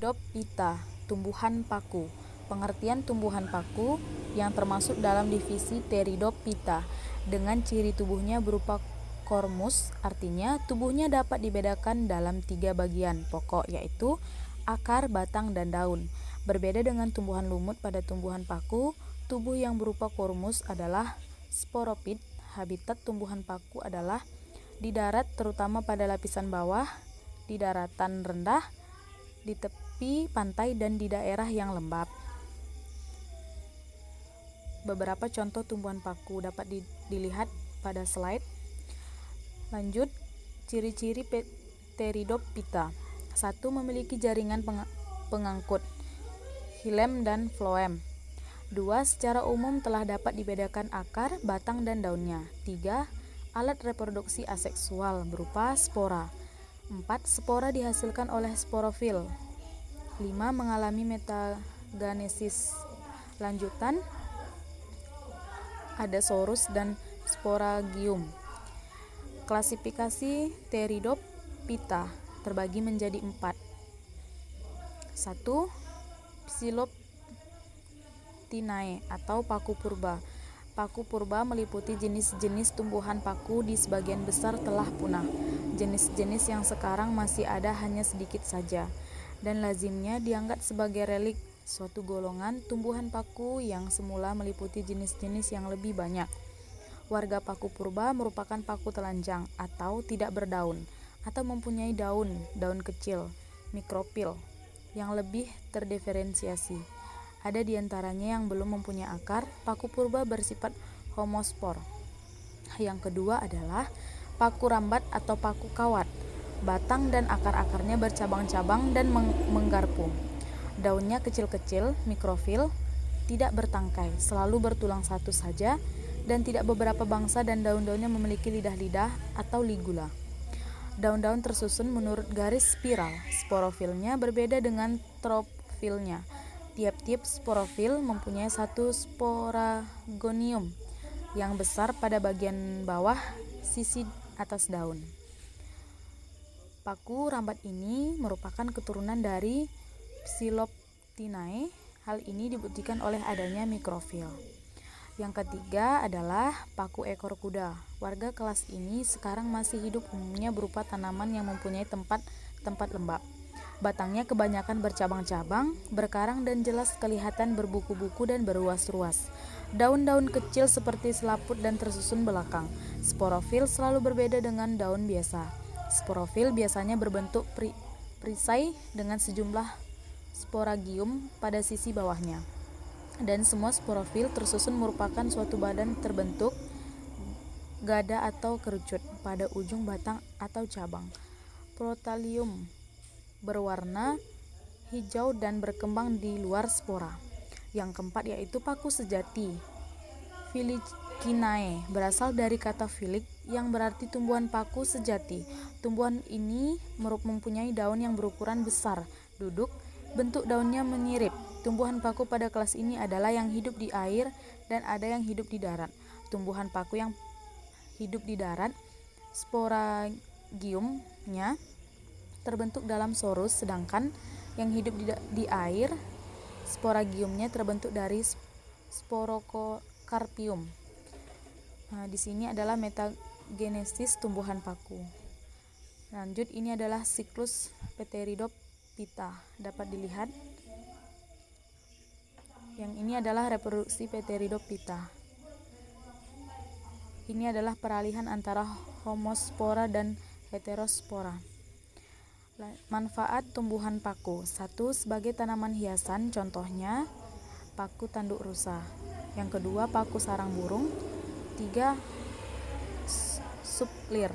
Pteridophyta, tumbuhan paku. Pengertian tumbuhan paku yang termasuk dalam divisi Pteridophyta dengan ciri tubuhnya berupa kormus, artinya tubuhnya dapat dibedakan dalam 3 bagian pokok, yaitu akar, batang, dan daun. Berbeda dengan tumbuhan lumut pada tumbuhan paku, tubuh yang berupa kormus adalah sporopit. Habitat tumbuhan paku adalah di darat, terutama pada lapisan bawah, di daratan rendah, di tepi pantai, dan di daerah yang lembab. Beberapa contoh tumbuhan paku dapat dilihat pada slide. Lanjut, ciri-ciri Pteridophyta. 1. Memiliki jaringan pengangkut, hilem dan floem. 2. Secara umum telah dapat dibedakan akar, batang, dan daunnya. 3. Alat reproduksi aseksual berupa spora. 4. Spora dihasilkan oleh sporofil. 5. Mengalami metagenesis lanjutan, ada sorus dan sporagium. Klasifikasi Pteridophyta terbagi menjadi 4. 1. Psiloptinae atau paku purba. Paku purba meliputi jenis-jenis tumbuhan paku di sebagian besar telah punah. Jenis-jenis yang sekarang masih ada hanya sedikit saja, dan lazimnya dianggap sebagai relik suatu golongan tumbuhan paku yang semula meliputi jenis-jenis yang lebih banyak. Warga paku purba merupakan paku telanjang atau tidak berdaun, atau mempunyai daun kecil, mikrofil, yang lebih terdiferensiasi. Ada di antaranya yang belum mempunyai akar. Paku purba bersifat homospor. Yang kedua adalah paku rambat atau paku kawat. Batang dan akar-akarnya bercabang-cabang dan menggarpu. Daunnya kecil-kecil, mikrofil, tidak bertangkai, selalu bertulang satu saja, dan tidak beberapa bangsa dan daun-daunnya memiliki lidah-lidah atau ligula. Daun-daun tersusun menurut garis spiral. Sporofilnya berbeda dengan tropfilnya. Tiap-tiap sporofil mempunyai satu sporagonium yang besar pada bagian bawah sisi atas daun. Paku rambat ini merupakan keturunan dari Psiloptinae. Hal ini dibuktikan oleh adanya mikrofil. Yang ketiga adalah paku ekor kuda. Warga kelas ini sekarang masih hidup, umumnya berupa tanaman yang mempunyai tempat lembab. Batangnya kebanyakan bercabang-cabang, berkarang, dan jelas kelihatan berbuku-buku dan beruas-ruas. Daun-daun kecil seperti selaput dan tersusun belakang. Sporofil selalu berbeda dengan daun biasa. Sporofil biasanya berbentuk perisai dengan sejumlah sporagium pada sisi bawahnya. Dan semua sporofil tersusun merupakan suatu badan terbentuk gada atau kerucut pada ujung batang atau cabang. Protalium berwarna hijau dan berkembang di luar spora. Yang keempat yaitu paku sejati. Filicinae berasal dari kata filik yang berarti tumbuhan paku sejati. Tumbuhan ini mempunyai daun yang berukuran besar, duduk, bentuk daunnya menyirip. Tumbuhan paku pada kelas ini adalah yang hidup di air dan ada yang hidup di darat. Tumbuhan paku yang hidup di darat, sporagiumnya terbentuk dalam sorus, sedangkan yang hidup di air, sporagiumnya terbentuk dari sporokarpium. Di sini adalah metagenesis tumbuhan paku. Lanjut, ini adalah siklus Pteridophyta. Dapat dilihat. Yang ini adalah reproduksi Pteridophyta. Ini adalah peralihan antara homospora dan heterospora. Manfaat tumbuhan paku. 1. Sebagai tanaman hiasan, contohnya paku tanduk rusa. Yang kedua, paku sarang burung. 3. Suplir.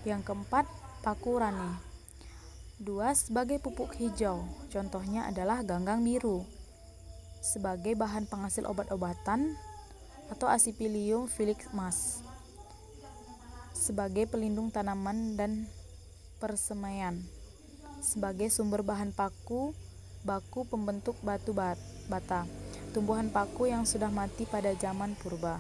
Yang keempat, paku rane. 2. Sebagai pupuk hijau, contohnya adalah ganggang biru. Sebagai bahan penghasil obat-obatan atau Asipilium filigmas. Sebagai pelindung tanaman dan persemaian. Sebagai sumber bahan baku pembentuk batu bata. Tumbuhan paku yang sudah mati pada zaman purba.